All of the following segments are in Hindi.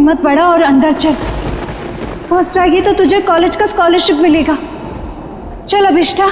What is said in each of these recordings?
मत बढ़ा और अंदर चल। फर्स्ट आएगी तो तुझे कॉलेज का स्कॉलरशिप मिलेगा। चल अभिष्ठा।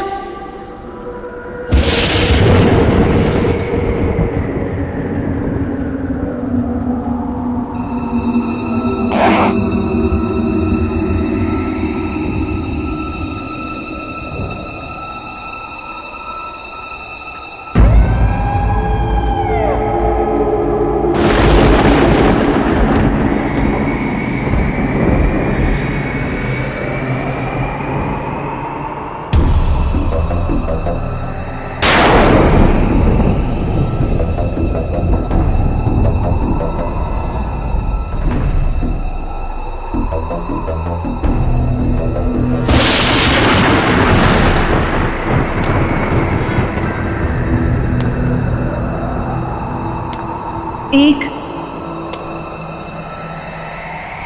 एक,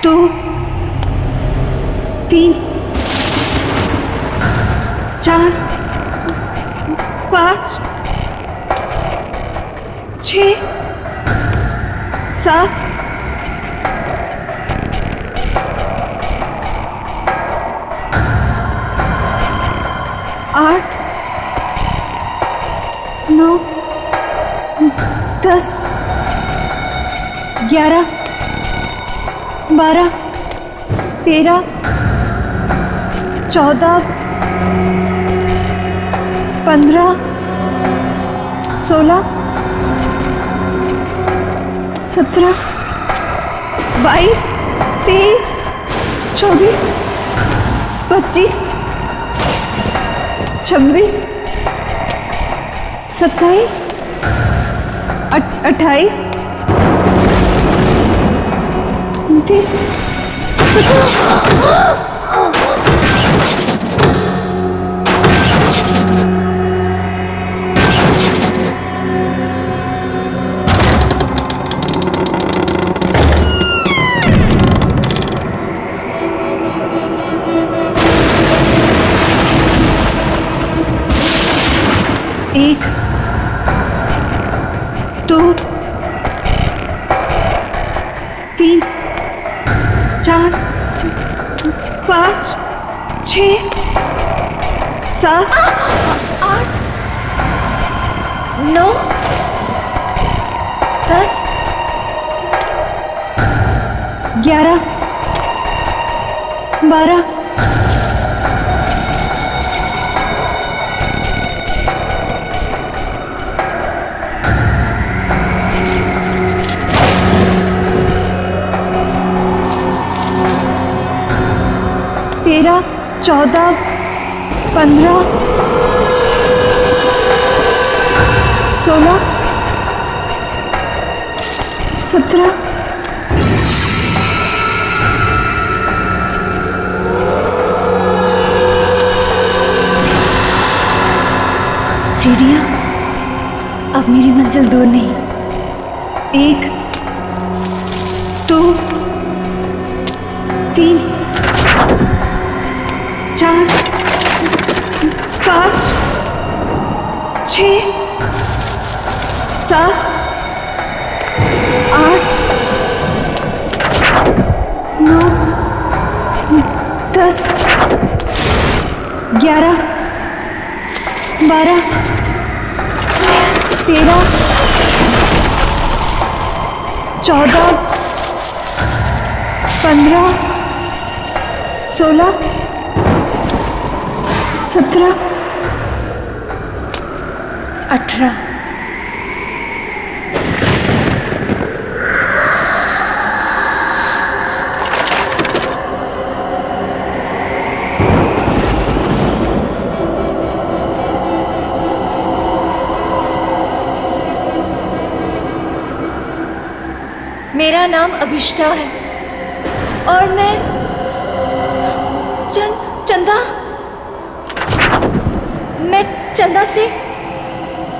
दो, तीन, चार, पाँच, 6, 7, 8, 9, 10, 11, 12, 13, 14, 15, 16, 17, 22, 23, 24, 25, 26, 27, 28, 29, 1, 2, 3, 4, 5, 6, 7, 8, 9, 10, 11, 12, 13, 14, 15, 16, 17, सीढ़ियाँ, अब मेरी मंजिल दूर नहीं। 1, 2, 3, 4, 5, 6, 7, 8, 9, 10, 11, 12, 13, 14, 15, 16, 17, 18। मेरा नाम अभिष्ठा है और मैं चंदा मैं चंदा से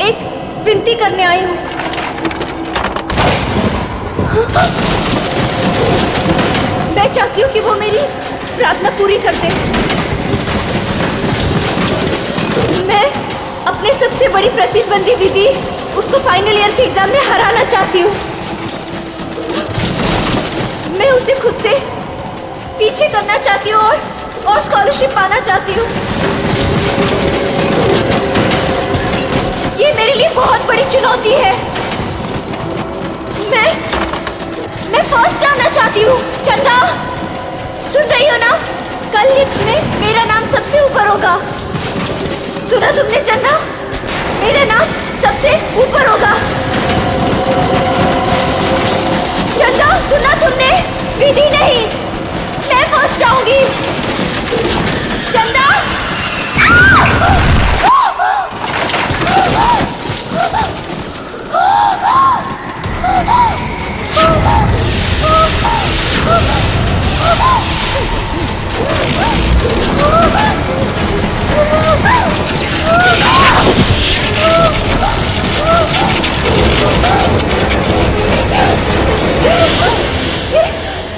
एक विनती करने आई हूँ। मैं चाहती हूँ कि वो मेरी प्रार्थना पूरी कर दे। मैं अपने सबसे बड़ी प्रतिद्वंदी दीदी उसको फाइनल ईयर के एग्जाम में हराना चाहती हूँ। मैं उसे पीछे करना चाहती हूँ और स्कॉलरशिप पाना चाहती हूँ। ये मेरे लिए बहुत बड़ी चुनौती है। मैं फर्स्ट आना चाहती हूँ। चंदा, सुन रही हो ना? कल लिस्ट में मेरा नाम सबसे ऊपर होगा। सुना तुमने चंदा? मेरा नाम सबसे ऊपर होगा। चंदा, सुना तुमने? विधि नहीं, मैं फर्स्ट आऊंगी। चंदा,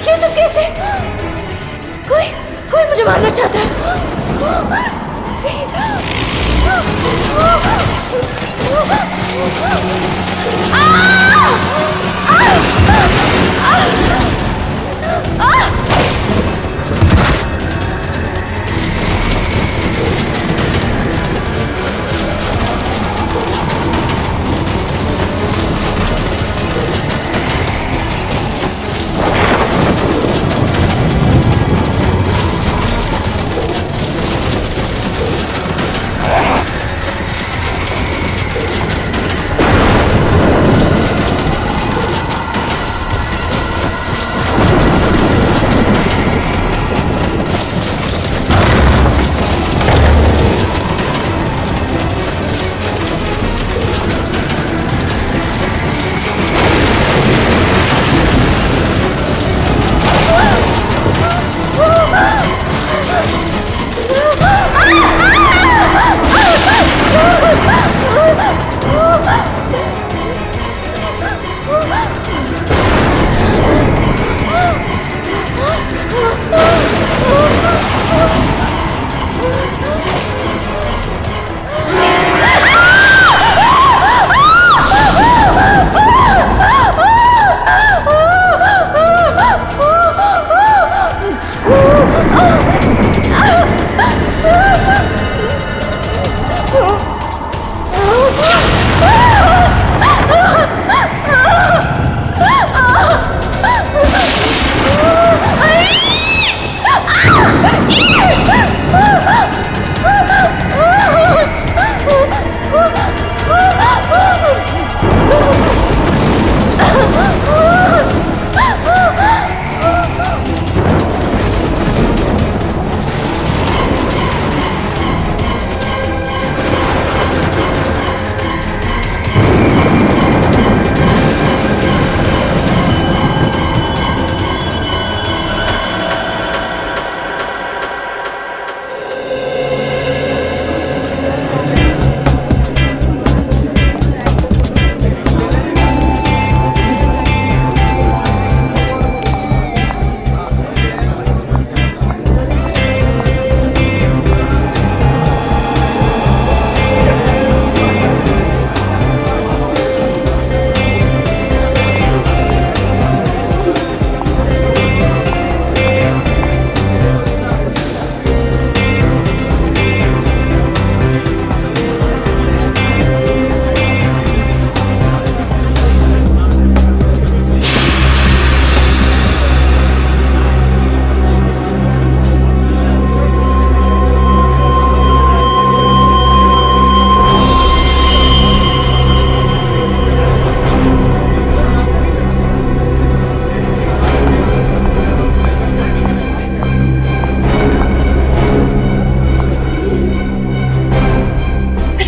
ये सब कैसे? कोई मुझे मारना चाहता है।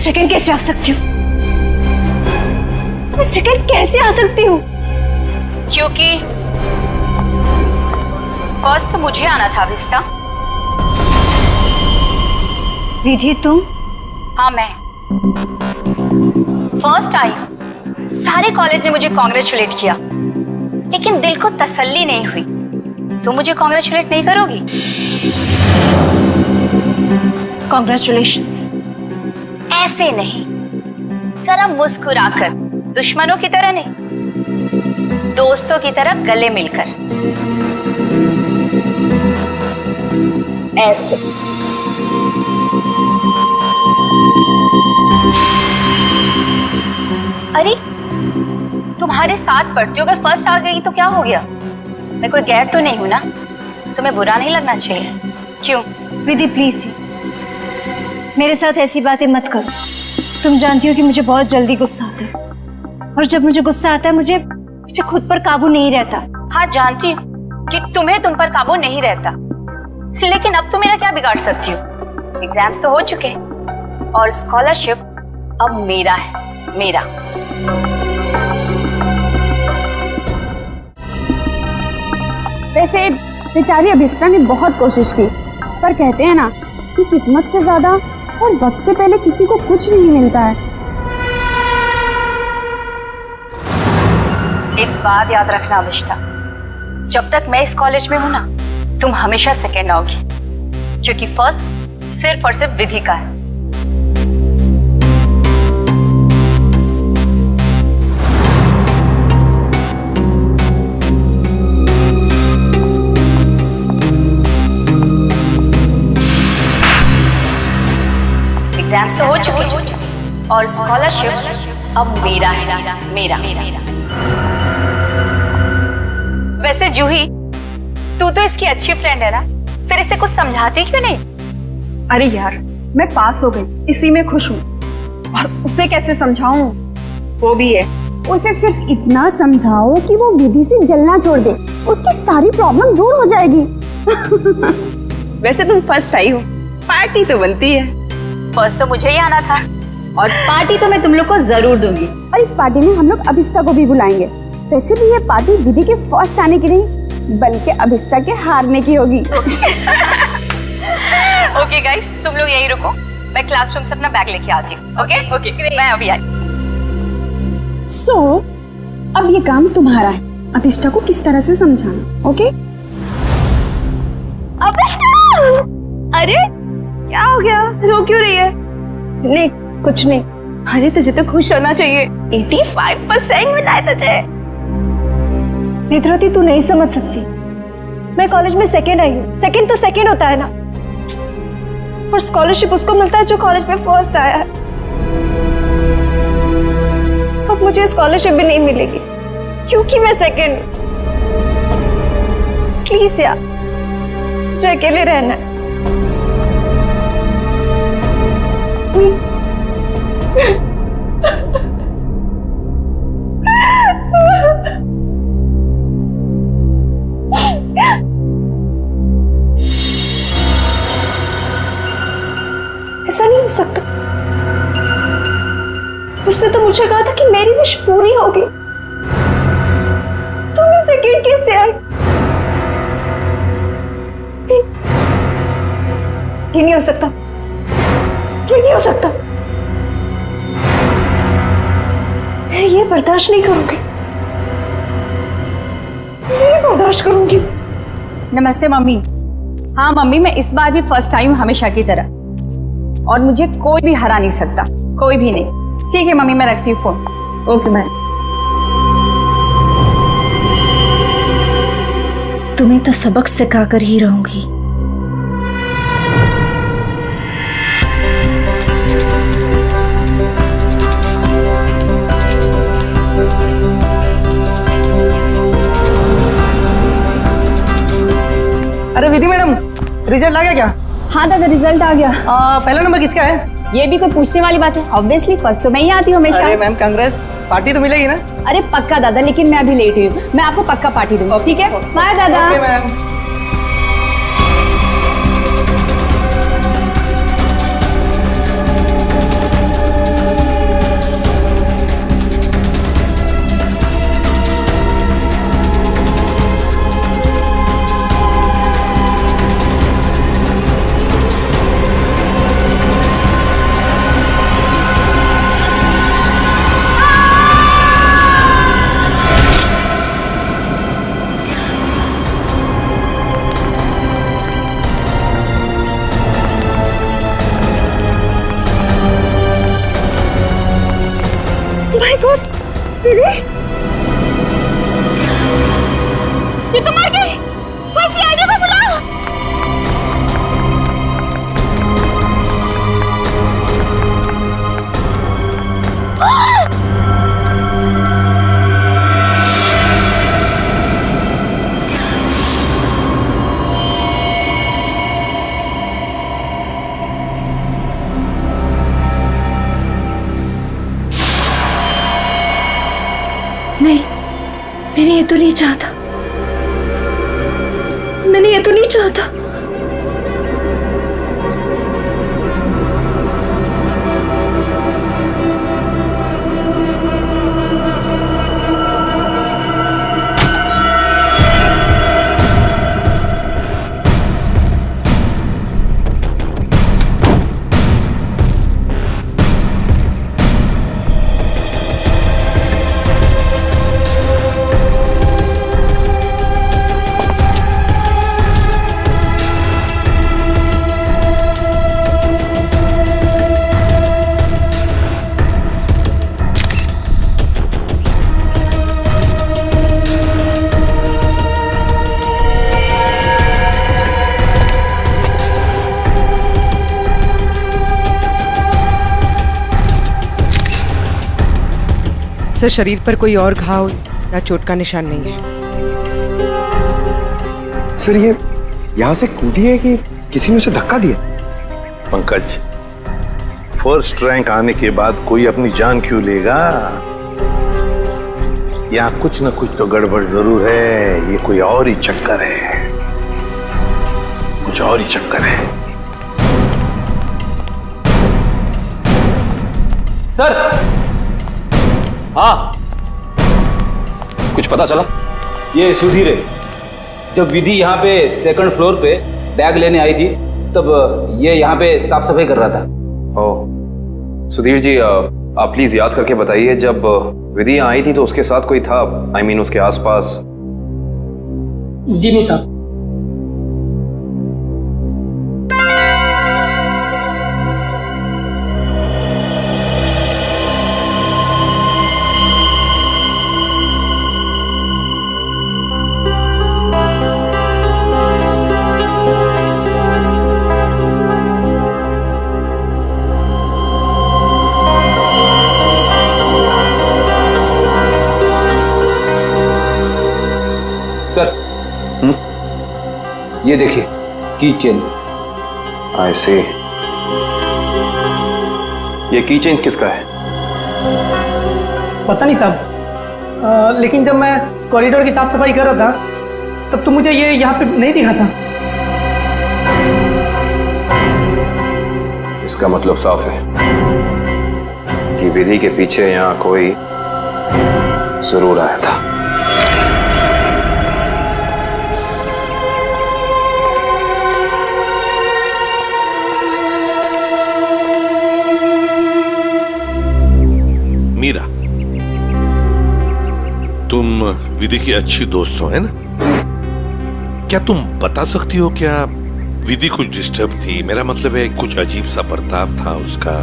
सेकंड कैसे आ सकती हूँ? मैं सेकंड कैसे आ सकती हूँ? क्योंकि फर्स्ट तो मुझे आना था विस्ता। विधि तुम? हाँ, मैं फर्स्ट आई हूँ। सारे कॉलेज ने मुझे कॉन्ग्रेचुलेट किया, लेकिन दिल को तसल्ली नहीं हुई। तुम मुझे कॉन्ग्रेचुलेट नहीं करोगी? कॉन्ग्रेचुलेशंस। ऐसे नहीं, जरा मुस्कुराकर, दुश्मनों की तरह नहीं, दोस्तों की तरह गले मिलकर। ऐसे। अरे तुम्हारे साथ पढ़ती हूँ, अगर फर्स्ट आ गई तो क्या हो गया? मैं कोई गैर तो नहीं हूं ना, तुम्हें बुरा नहीं लगना चाहिए। क्यों? विधि प्लीज मेरे साथ ऐसी बातें मत करो। तुम जानती हो कि मुझे बहुत जल्दी गुस्सा आता है, और जब मुझे गुस्सा आता है मुझे खुद पर काबू नहीं रहता। हाँ जानती हूँ कि तुम्हें तुम पर काबू नहीं रहता, लेकिन अब तुम मेरा क्या बिगाड़ सकती हो? एग्जाम्स तो हो चुके हैं और स्कॉलरशिप अब मेरा है, मेरा। वैसे बेचारी अभिष्टा ने बहुत कोशिश की, पर कहते हैं ना कि किस्मत से ज्यादा और वक्त से पहले किसी को कुछ नहीं मिलता है। एक बात याद रखना अभिष्टा, जब तक मैं इस कॉलेज में हूं ना, तुम हमेशा सेकेंड आओगी, क्योंकि फर्स्ट सिर्फ और सिर्फ विधि का है। एग्जाम्स तो हो चुके और स्कॉलरशिप अब मेरा है, मेरा। वैसे जूही, तू तो इसकी अच्छी फ्रेंड है ना, फिर इसे कुछ समझाती क्यों नहीं? अरे यार, मैं पास हो गई, इसी में खुश हूँ, और उसे कैसे समझाऊं? वो भी है, उसे सिर्फ इतना समझाओ कि वो विधि से जलना छोड़ दे, उसकी सारी प्रॉब्लम दूर हो जाएगी। वैसे तुम फर्स्ट आई हो, पार्टी तो बनती है। फर्स्ट तो मुझे ही आना था, और पार्टी तो मैं तुम लोग को जरूर दूंगी। और इस पार्टी में हम लोग अभिष्टा को भी बुलाएंगे। वैसे भी ये पार्टी विधि के फर्स्ट आने की नहीं, बल्कि अभिष्टा के हारने की होगी। ओके गाइस, तुम लोग यहीं रुको, मैं क्लासरूम से अपना बैग लेके आती हूँ। ओके, मैं अभी आई। सो अब ये काम तुम्हारा है, अभिष्टा को किस तरह से समझाना। ओके? अभिष्टा! अरे क्या हो गया, रो क्यों रही है? नहीं कुछ नहीं। अरे तुझे तो खुश होना चाहिए, 85% मिला है तुझे। नेत्रवती, तू नहीं समझ सकती, मैं कॉलेज में सेकंड आई हूँ। सेकंड तो सेकंड होता है ना, और स्कॉलरशिप उसको मिलता है जो कॉलेज में फर्स्ट आया है। अब मुझे स्कॉलरशिप भी नहीं मिलेगी क्योंकि मैं सेकंड हूँ। प्लीज यार, मुझे अकेले रहना है। ऐसा नहीं हो सकता। उसने तो मुझे कहा था कि मेरी विश पूरी होगी। तुम इस सेकंड कैसे आई? ये नहीं हो सकता, ये नहीं हो सकता। मैं ये बर्दाश्त नहीं करूंगी, नहीं बर्दाश्त करूंगी। नमस्ते मम्मी। हाँ मम्मी, मैं इस बार भी फर्स्ट आई हूँ हमेशा की तरह, और मुझे कोई भी हरा नहीं सकता, कोई भी नहीं। ठीक है मम्मी, मैं रखती हूँ फोन। Okay bye. तुम्हें तो सबक सिखाकर ही रहूंगी। अरे विधि मैडम, रिजल्ट आ गया क्या? हाँ दादा, रिजल्ट आ गया। पहला नंबर किसका है? ये भी कोई पूछने वाली बात है? ऑब्वियसली फर्स्ट तो मैं ही आती हूँ हमेशा। अरे मैम कांग्रेस, पार्टी तो मिलेगी ना? अरे पक्का दादा, लेकिन मैं अभी लेट हुई हूँ, मैं आपको पक्का पार्टी दूंगी। ठीक है, बाय दादा। Okay ma'am. माय गॉड, विधि, ये तो मर गई। कोई सीआईडी को बुलाओ। चाहता, मैंने ये तो नहीं चाहता। सर, शरीर पर कोई और घाव या चोट का निशान नहीं है। सर, ये यहाँ से कूदी है कि किसी ने उसे धक्का दिया? पंकज, फर्स्ट रैंक आने के बाद कोई अपनी जान क्यों लेगा? यहाँ कुछ न कुछ तो गड़बड़ जरूर है। ये कोई और ही चक्कर है, कुछ और ही चक्कर है। सर, हाँ, कुछ पता चला? ये सुधीर है। जब विधि यहाँ पे सेकंड फ्लोर पे बैग लेने आई थी तब ये यहाँ पे साफ सफाई कर रहा था। ओह, सुधीर जी, आप प्लीज याद करके बताइए, जब विधि यहाँ आई थी तो उसके साथ कोई था? I mean, उसके आसपास? जी नहीं साहब। सर, ये देखिए, की चेन। I see। ये की चेन किसका है? पता नहीं साहब, लेकिन जब मैं कॉरिडोर की साफ सफाई कर रहा था तब तो मुझे ये यहाँ पे नहीं दिखा था। इसका मतलब साफ है कि विधि के पीछे यहाँ कोई जरूर आया था। मीरा, तुम विधि की अच्छी दोस्त हो, है ना? क्या तुम बता सकती हो क्या विधि कुछ डिस्टर्ब थी? मेरा मतलब है, कुछ अजीब सा बर्ताव था उसका,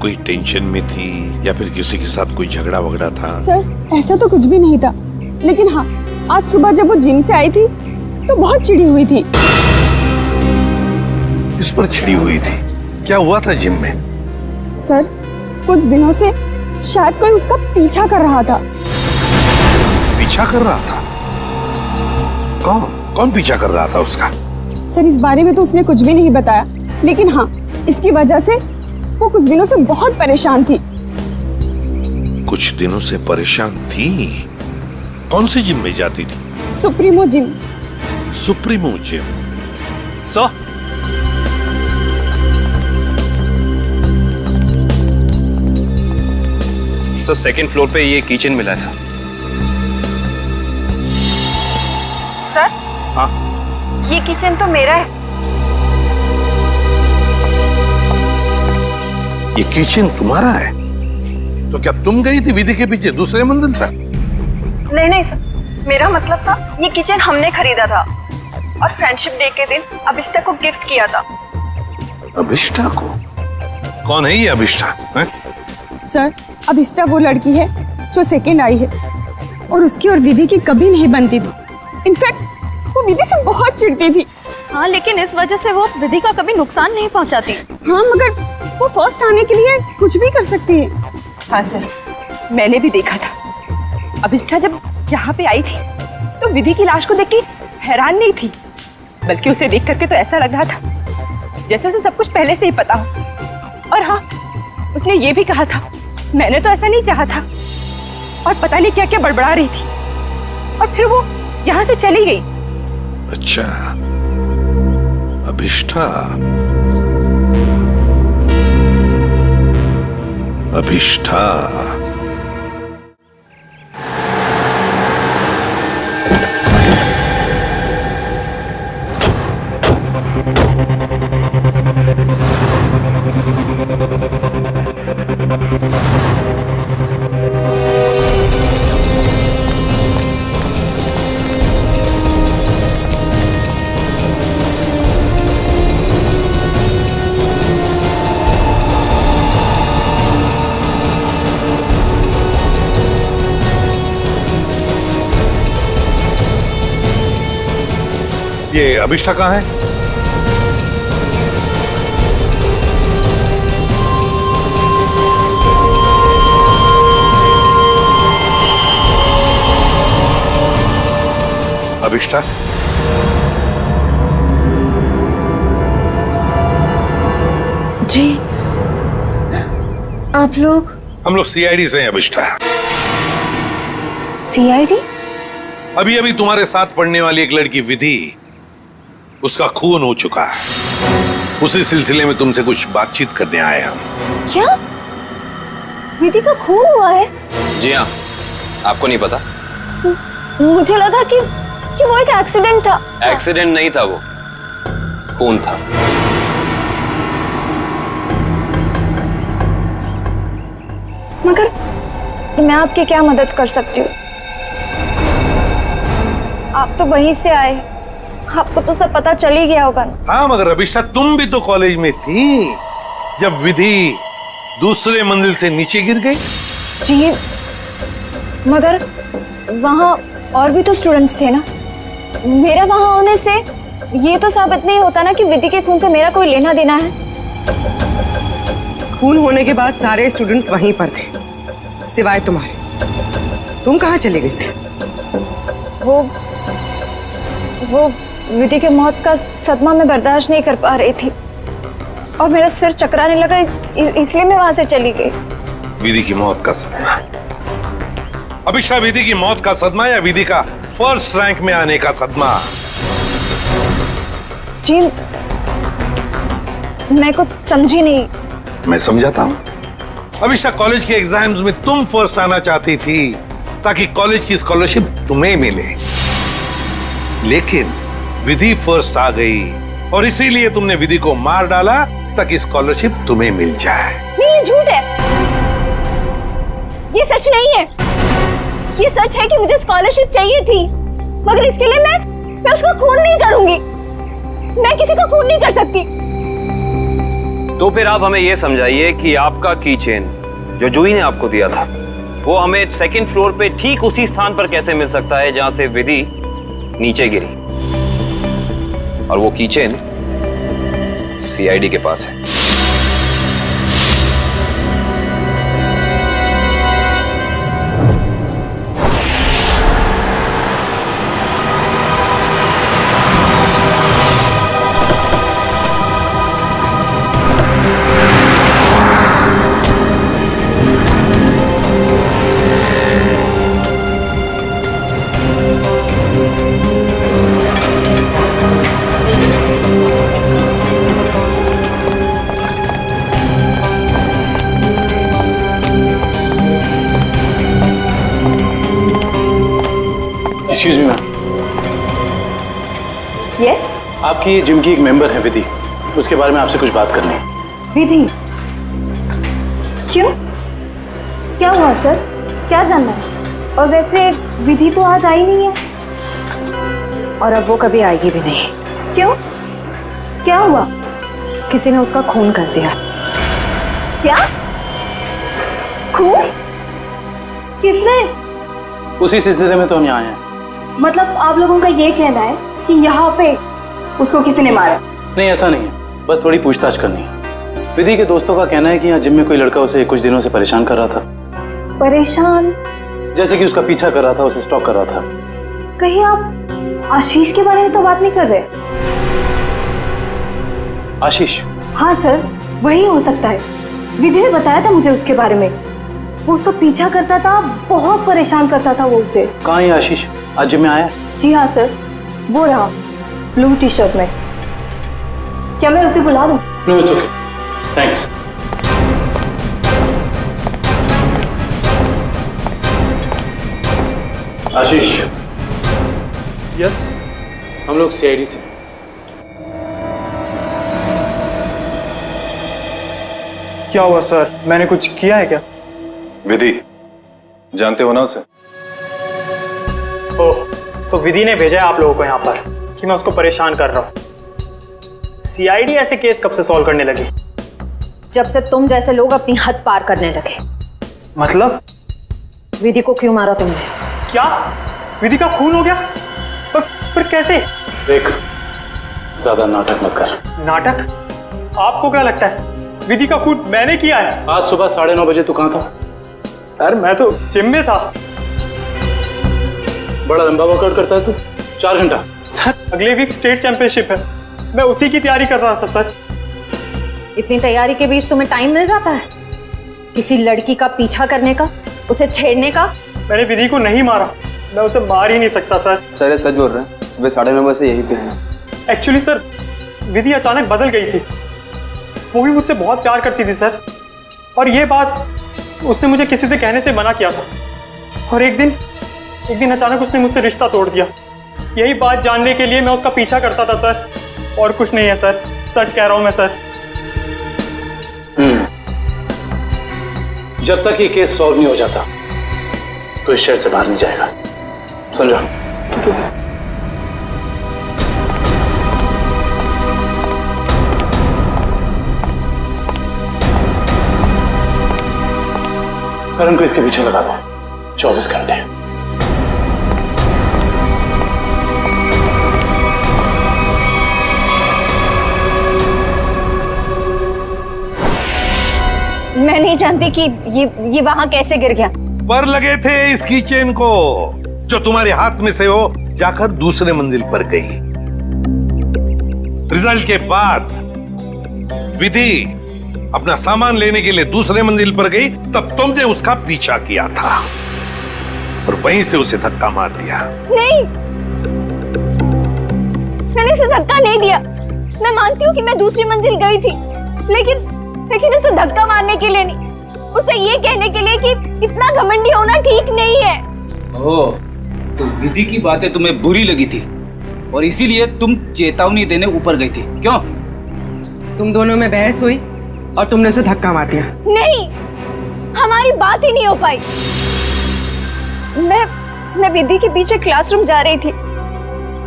कोई टेंशन में थी या फिर किसी के साथ कोई झगड़ा वगड़ा था? सर, ऐसा तो कुछ भी नहीं था, लेकिन हाँ, आज सुबह जब वो जिम से आई थी तो बहुत चिढ़ी हुई थी। इस पर चिढ़ी हुई थी? क्या हुआ था जिम में? सर, कुछ दिनों से शायद कोई उसका पीछा कर रहा था। पीछा कर रहा था? कौन कौन पीछा कर रहा था उसका? सर, इस बारे में तो उसने कुछ भी नहीं बताया, लेकिन हाँ, इसकी वजह से वो कुछ दिनों से बहुत परेशान थी। कुछ दिनों से परेशान थी? कौन सी जिम में जाती थी? Supremo gym. Supremo gym? Sir, second floor पे ये किचन मिला है सर। सर, हाँ, ये किचन तो मेरा है। ये किचन तुम्हारा है? तो क्या तुम गई थी विधि के पीछे दूसरे मंजिल पर? नहीं सर, मेरा मतलब था ये किचन हमने खरीदा था और फ्रेंडशिप डे के दिन अभिष्टा को गिफ्ट किया था। अभिष्टा को? कौन है ये अभिष्टा? सर, अभिष्टा वो लड़की है जो सेकंड आई है और उसकी और विधि की कभी नहीं बनती थी। इनफैक्ट वो विधि से बहुत चिढ़ती थी। हाँ, लेकिन इस वजह से वो विधि का कभी नुकसान नहीं पहुंचाती। हाँ, मगर वो फर्स्ट आने के लिए कुछ भी कर सकती है। हाँ सर, मैंने भी देखा था। अभिष्टा जब यहाँ पे आई थी तो विधि की लाश को देख के हैरान नहीं थी, बल्कि उसे देख करके तो ऐसा लग रहा था जैसे उसे सब कुछ पहले से ही पता हो। और हाँ, उसने ये भी कहा था, मैंने तो ऐसा नहीं चाहा था, और पता नहीं क्या क्या बड़बड़ा रही थी। और फिर वो यहाँ से चली गई। अच्छा, अभिष्ठा। अभिष्ठा ये अभिष्ठा कहाँ है? अभिष्ठा, जी आप लोग? हम लोग सीआईडी से हैं अभिष्ठा। सीआईडी? अभी अभी तुम्हारे साथ पढ़ने वाली एक लड़की विधि, उसका खून हो चुका है। उसी सिलसिले में तुमसे कुछ बातचीत करने आए हम। क्या विधि का खून हुआ है? जी हाँ, आपको नहीं पता? मुझे लगा कि वो एक एक्सीडेंट था। एक्सीडेंट नहीं था, वो खून था। मगर मैं आपकी क्या मदद कर सकती हूँ? आप तो वहीं से आए, आपको तो सब पता चल ही गया होगा ना। हाँ, मगर अभिष्ठा तुम भी तो कॉलेज में थी जब विधि दूसरे मंजिल से नीचे गिर गई। जी मगर वहाँ और भी तो स्टूडेंट्स थे ना। मेरा वहाँ होने से ये तो साबित नहीं होता ना कि विधि के खून से मेरा कोई लेना देना है। खून होने के बाद सारे स्टूडेंट्स वहीं पर थे, सिवाय तुम्हारे। तुम कहाँ चले गए थे? वो विधि के मौत का सदमा मैं बर्दाश्त नहीं कर पा रही थी और मेरा सिर चकराने लगा, इसलिए मैं वहां से चली गई। विधि की मौत का सदमा? अभिष्ठा, विधि की मौत का सदमा या विधि का फर्स्ट रैंक में आने का सदमा? जी मैं कुछ समझी नहीं। मैं समझाता हूँ। अभिष्ठा, कॉलेज के एग्जाम्स में तुम फर्स्ट आना चाहती थी ताकि कॉलेज की स्कॉलरशिप तुम्हें मिले, लेकिन विधि फर्स्ट आ गई और इसीलिए तुमने विधि को मार डाला ताकि स्कॉलरशिप तुम्हें मिल जाए। नहीं, ये झूठ है, ये सच नहीं है। ये सच है कि मुझे स्कॉलरशिप चाहिए थी, मगर इसके लिए मैं उसका खून नहीं करूंगी। मैं किसी का खून नहीं कर सकती। तो फिर आप हमें यह समझाइए कि आपका की चेन जो जूही ने आपको दिया था, वो हमें सेकंड फ्लोर पे ठीक उसी स्थान पर कैसे मिल सकता है जहां से विधि नीचे गिरी? और वो कीचेन सीआईडी के पास है। Excuse me ma'am. यस, आपकी जिम की एक मेंबर है विधि, उसके बारे में आपसे कुछ बात करनी है। विधि? क्यों, क्या हुआ सर? क्या जानना है? और वैसे विधि तो आज आई नहीं है। और अब वो कभी आएगी भी नहीं। क्यों, क्या हुआ? किसी ने उसका खून कर दिया। क्या? खून? किसने? उसी सिलसिले में तो हम यहाँ आए हैं। मतलब आप लोगों का ये कहना है कि यहाँ पे उसको किसी ने मारा? नहीं, ऐसा नहीं है, बस थोड़ी पूछताछ करनी है। विधि के दोस्तों का कहना है कि यहाँ जिम में कोई लड़का उसे कुछ दिनों से परेशान कर रहा था। परेशान? जैसे कि उसका पीछा कर रहा था, उसे स्टॉक कर रहा था। कहीं आप आशीष के बारे में तो बात नहीं कर रहे? आशीष? हाँ सर, वही हो सकता है। विधि ने बताया था मुझे उसके बारे में। वो उसका पीछा करता था, बहुत परेशान करता था वो उसे। कहाँ है आशीष? आज जिम में आया? जी हाँ सर, वो रहा ब्लू टी शर्ट में। क्या मैं उसे बुला दूं? No it's okay, thanks. Ashish. Yes. हम लोग सीआईडी से। क्या हुआ सर, मैंने कुछ किया है क्या? विधि, जानते हो ना उसे? ओह, तो विधि ने भेजा है आप लोगों को यहाँ पर कि मैं उसको परेशान कर रहा हूँ। सीआईडी ऐसे केस कब से सॉल्व करने लगी? जब से तुम जैसे लोग अपनी हद पार करने लगे। मतलब? विधि को क्यों मारा तुमने? क्या विधि का खून हो गया? पर कैसे? देख, ज्यादा नाटक मत कर। नाटक? आपको क्या लगता है विधि का खून मैंने किया है? आज सुबह 9:30 बजे तू कहाँ था? सर मैं तो जिम में था। बड़ा लंबा वर्कआउट करता है तू, 4 घंटा। सर अगले वीक स्टेट चैंपियनशिप है, मैं उसी की तैयारी कर रहा था सर। इतनी तैयारी के बीच तुम्हें टाइम मिल जाता है किसी लड़की का पीछा करने का, उसे छेड़ने का? मैंने विधि को नहीं मारा, मैं उसे मार ही नहीं सकता सर। सर ये सच बोल रहे हैं, सुबह 9:30 बजे यहीं पे हैं। एक्चुअली सर विधि अचानक बदल गई थी, वो भी मुझसे बहुत प्यार करती थी सर, और ये बात उसने मुझे किसी से कहने से मना किया था, और एक दिन अचानक उसने मुझसे रिश्ता तोड़ दिया। यही बात जानने के लिए मैं उसका पीछा करता था सर, और कुछ नहीं है सर, सच कह रहा हूं मैं सर। जब तक ये केस सॉल्व नहीं हो जाता तो इस शहर से बाहर नहीं जाएगा, समझा? ठीक है सर। करण को इसके पीछे लगा दो 24 घंटे। मैं नहीं जानती कि ये वहां कैसे गिर गया। पर लगे थे इसकी चेन को, जो तुम्हारे हाथ में से हो जाकर दूसरे मंजिल पर गई। रिजल्ट के बाद विधि अपना सामान लेने के लिए दूसरे मंजिल पर गई, तब तुमने उसका पीछा किया था और वहीं से उसे धक्का मार दिया। नहीं, मैंने उसे धक्का नहीं दिया। मैं मानती हूँ कि मैं दूसरी मंजिल गई थी, लेकिन उसे धक्का मारने के लिए नहीं, उसे ये कहने के लिए कि इतना घमंडी होना ठीक नहीं है। ओह, तो विधि की बातें तुम्हें बुरी लगी थी और इसीलिए तुम चेतावनी देने ऊपर गई थी, क्यों? तुम दोनों में बहस हुई और तुमने उसे धक्का मार दिया। नहीं, हमारी बात ही नहीं हो पाई। मैं विधि के पीछे क्लासरूम जा रही थी,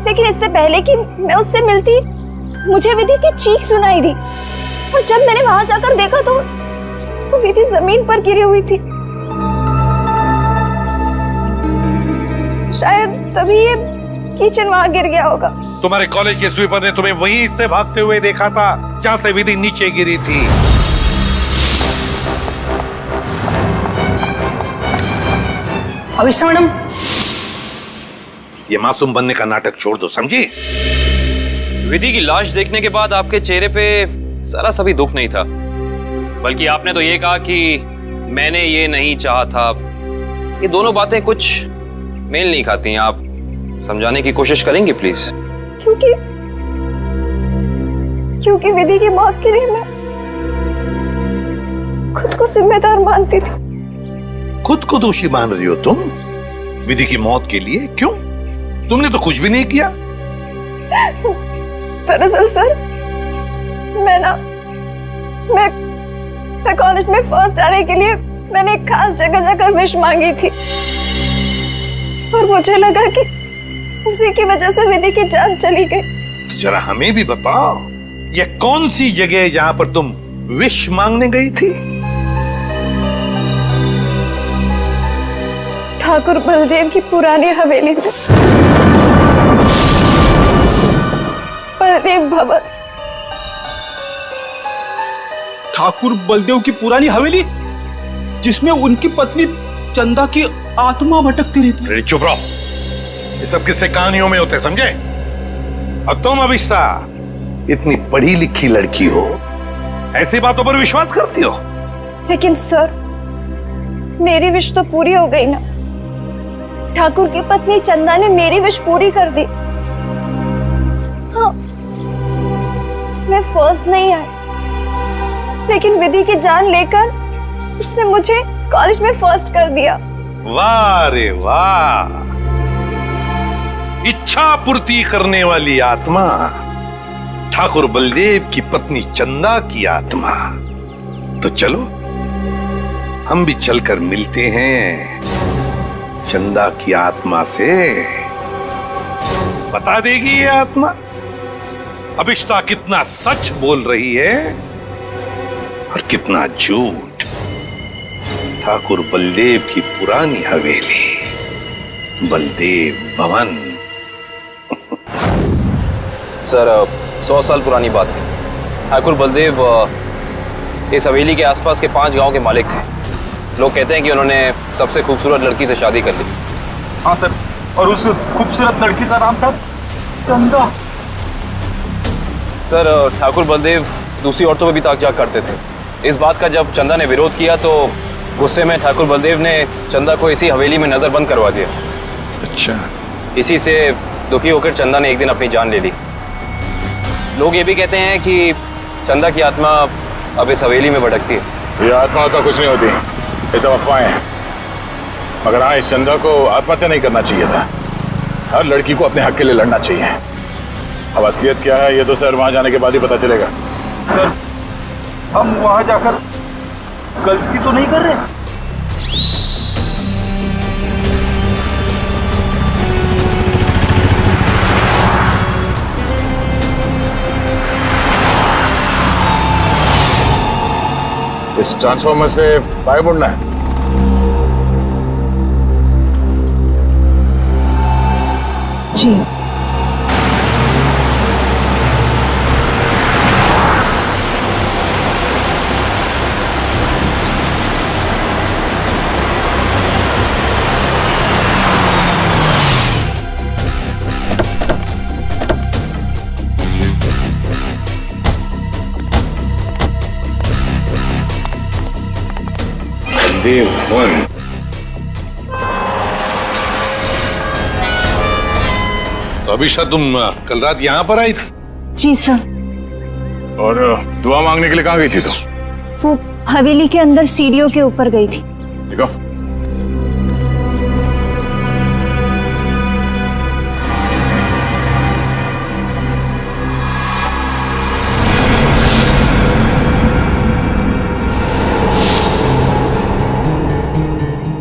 लेकिन इससे पहले कि मैं उससे मिलती मुझे विधि की चीख सुनाई दी, और जब मैंने वहां जाकर देखा तो विधि जमीन पर गिरी हुई थी। शायद तभी ये किचन वहां गिर गया होगा। तुम्हारे कॉलेज के स्वीपर ने तुम्हें वहीं से भागते हुए देखा था जहां से विधि नीचे गिरी थी। अविष्टा मैडम, ये मासूम बनने का नाटक छोड़ दो, समझी? विधि की लाश देखने के बाद आपके चेहरे पे जरा सा भी दुख नहीं था, बल्कि आपने तो ये कहा कि मैंने ये नहीं चाहा था। ये दोनों बातें कुछ मेल नहीं खाती। आप समझाने की कोशिश करेंगी प्लीज? क्योंकि विधि की मौत के लिए मैं खुद को जिम्मेदार मानती थी। खुद को दोषी मान रही हो तुम विधि की मौत के लिए? क्यों? तुमने तो कुछ भी नहीं किया। दरअसल सर, मैं कॉलेज में फर्स्ट आने के लिए मैंने एक खास जगह जाकर विश मांगी थी, और मुझे लगा कि उसी की वजह से विधि की जान चली गई। तो जरा हमें भी बताओ, ये कौन सी जगह है जहां पर तुम विश मांगने गई थी? ठाकुर बलदेव की पुरानी हवेली में, बलदेव भवन। ठाकुर बलदेव की पुरानी हवेली, जिसमें उनकी पत्नी चंदा की आत्मा भटकती रहती। अरे चुप रहो, ये सब किस्से कहानियों में होते, समझे? और तुम अविष्टा इतनी पढ़ी लिखी लड़की हो, ऐसी बातों पर विश्वास करती हो? लेकिन सर, मेरी विश तो पूरी हो गई ना। ठाकुर की पत्नी चंदा ने मेरी विश पूरी कर दी। हाँ, मैं फर्स्ट नहीं आई, लेकिन विधि की जान लेकर उसने मुझे कॉलेज में फर्स्ट कर दिया। वाह रे वाह, इच्छा पूर्ति करने वाली आत्मा, ठाकुर बलदेव की पत्नी चंदा की आत्मा। तो चलो हम भी चलकर मिलते हैं चंदा की आत्मा से। बता देगी ये आत्मा अभिष्टा कितना सच बोल रही है और कितना झूठ। ठाकुर बलदेव की पुरानी हवेली, बलदेव भवन। सर 100 साल पुरानी बात है। ठाकुर बलदेव इस हवेली के आसपास के 5 गांव के मालिक थे। लोग कहते हैं कि उन्होंने सबसे खूबसूरत लड़की से शादी कर ली। हाँ सर, और उस खूबसूरत लड़की का नाम था चंदा। सर ठाकुर बलदेव दूसरी औरतों पर भी ताक झाक करते थे। इस बात का जब चंदा ने विरोध किया तो गुस्से में ठाकुर बलदेव ने चंदा को इसी हवेली में नजरबंद करवा दिया। अच्छा। इसी से दुखी होकर चंदा ने एक दिन अपनी जान ले ली। लोग ये भी कहते हैं कि चंदा की आत्मा अब इस हवेली में भटकती है। ये आत्मा तो कुछ नहीं होती, ये सब अफवाहें हैं। मगर हाँ, इस चंदा को आत्महत्या नहीं करना चाहिए था। हर लड़की को अपने हक के लिए लड़ना चाहिए। अब असलियत क्या है ये तो सर वहां जाने के बाद ही पता चलेगा। सर, हम वहां जाकर गलती तो नहीं कर रहे? इस ट्रांसफॉर्मर से बाहर मुड़ना है। जी। बलदेव भवन। तो अभिषा तुम कल रात यहाँ पर आई थी? जी सर। और दुआ मांगने के लिए कहाँ गई थी तुम? वो हवेली के अंदर सीढ़ियों के ऊपर गई थी। देखो,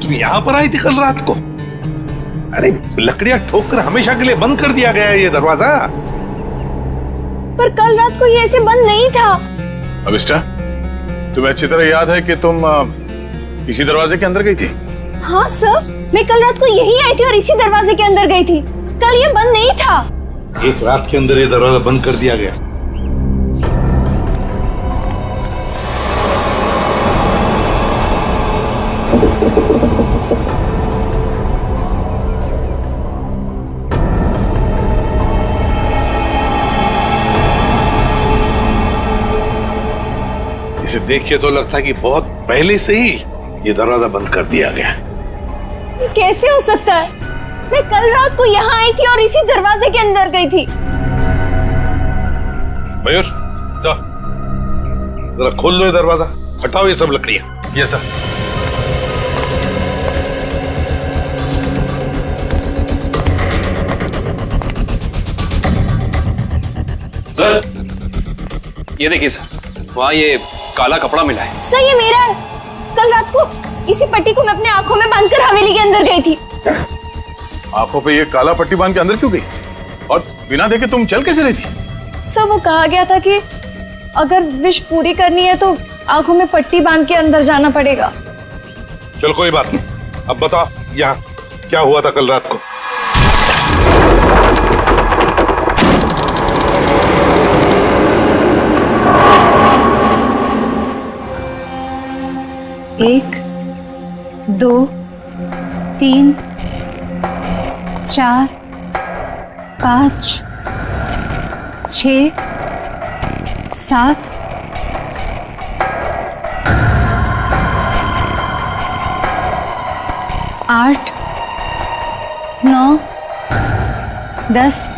तुम यहाँ पर आई थी कल रात को? अरे लकड़ियां ठोक कर हमेशा के लिए बंद कर दिया गया है ये दरवाजा। पर कल रात को ये ऐसे बंद नहीं था। अभिष्टा, तुम्हें अच्छी तरह याद है कि तुम इसी दरवाजे के अंदर गई थी? हाँ सर, मैं कल रात को यही आई थी और इसी दरवाजे के अंदर गई थी। कल ये बंद नहीं था। एक रात के अंदर ये दरवाजा बंद कर दिया गया। इसे देख के तो लगता है कि बहुत पहले से ही ये दरवाजा बंद कर दिया गया। ये कैसे हो सकता है? मैं कल रात को यहाँ आई थी और इसी दरवाजे के अंदर गई थी। मयूर सर, जरा खोल लो ये दरवाजा, हटाओ ये सब लकड़ियां। Yes sir. सर ये देखिए सर, वहाँ ये काला कपड़ा मिला है। सर ये मेरा है। कल रात को इसी पट्टी को मैं अपने आंखों में बांधकर हवेली के अंदर गई थी। आंखों पे ये काला पट्टी बांध के अंदर क्यों गई? और बिना देखे तुम चल कैसे रही थी? सर वो कहा गया था कि अगर विश पूरी करनी है तो आंखों में पट्टी बांध के अंदर जाना पड़ेगा। चल कोई बात नहीं, अब बता यहाँ क्या हुआ था कल रात को? एक, 2, 3, 4, 5, 6, 7, 8, 9 10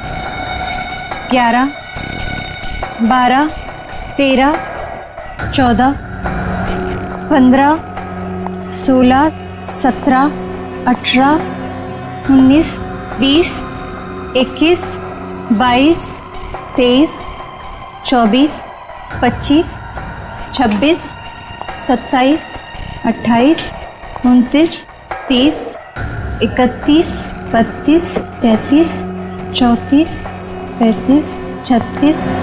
11 12 13 14 15 16 17 18 19 20 21 22 23 24 25 26 27 28 29 30 31 32 33 34 35 36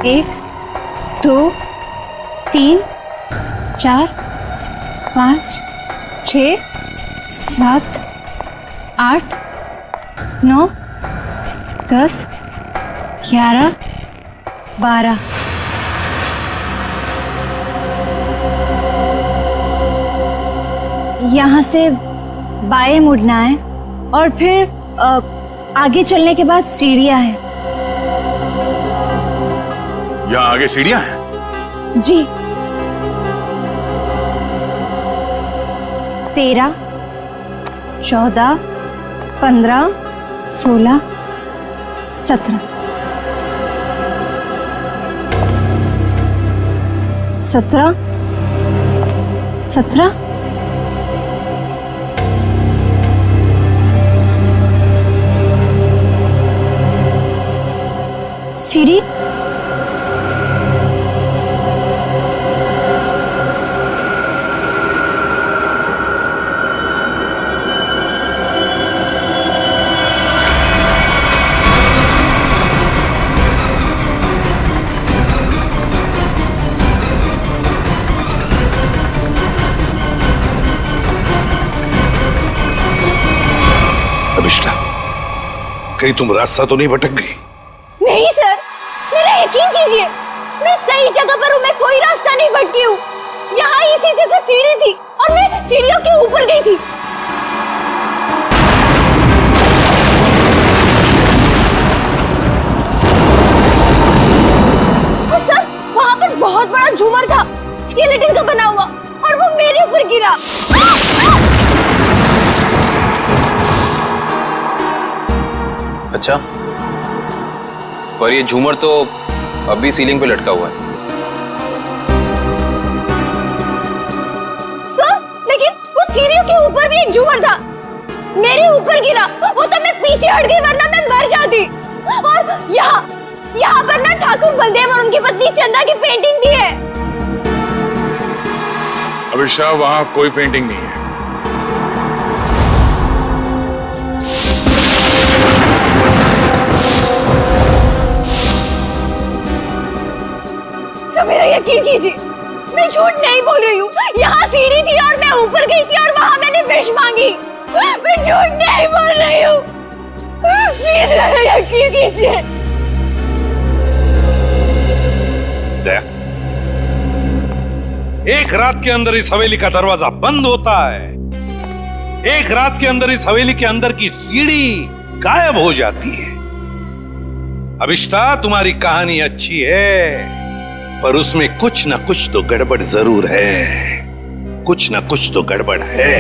1 2 3 4 5 6 7 8 9 10 11 12 यहाँ से बाएं मुड़ना है और फिर आगे चलने के बाद सीढ़ियाँ हैं। यहाँ आगे सीढ़ियां हैं? जी 13 14 15 16 17 17 17 सीढ़ी अभिष्टा, कहीं तुम रास्ता तो नहीं भटक गई? नहीं सर, मेरा यकीन कीजिए, मैं सही जगह पर हूँ। मैं कोई रास्ता नहीं भटकी हूँ। यहाँ इसी जगह सीढ़ी थी और मैं सीढ़ियों के ऊपर गई थी। और सर, वहाँ पर बहुत बड़ा झूमर था, स्केलेटन का बना हुआ, और वो मेरे ऊपर गिरा। अच्छा, पर ये झूमर तो अभी सीलिंग पे लटका हुआ है। सर, लेकिन वो सीढ़ियों के ऊपर भी एक झूमर था, मेरे ऊपर गिरा। वो तो मैं पीछे हट गई, वरना मैं मर जाती। और यहाँ पर ना ठाकुर बलदेव और उनकी पत्नी चंदा की पेंटिंग भी है। अभिषा, वहां कोई पेंटिंग नहीं है। मेरा यकीन कीजिए, मैं झूठ नहीं बोल रही हूँ। यहाँ सीढ़ी थी और मैं ऊपर गई थी और वहाँ मैंने विश मांगी। मैं झूठ नहीं बोल रही हूँ। प्लीज मेरा यकीन कीजिए। एक रात के अंदर इस हवेली का दरवाजा बंद होता है, एक रात के अंदर इस हवेली के अंदर की सीढ़ी गायब हो जाती है। अभिष्टा, तुम्हारी कहानी अच्छी है, पर उसमें कुछ ना कुछ तो गड़बड़ जरूर है। कुछ ना कुछ तो गड़बड़ है।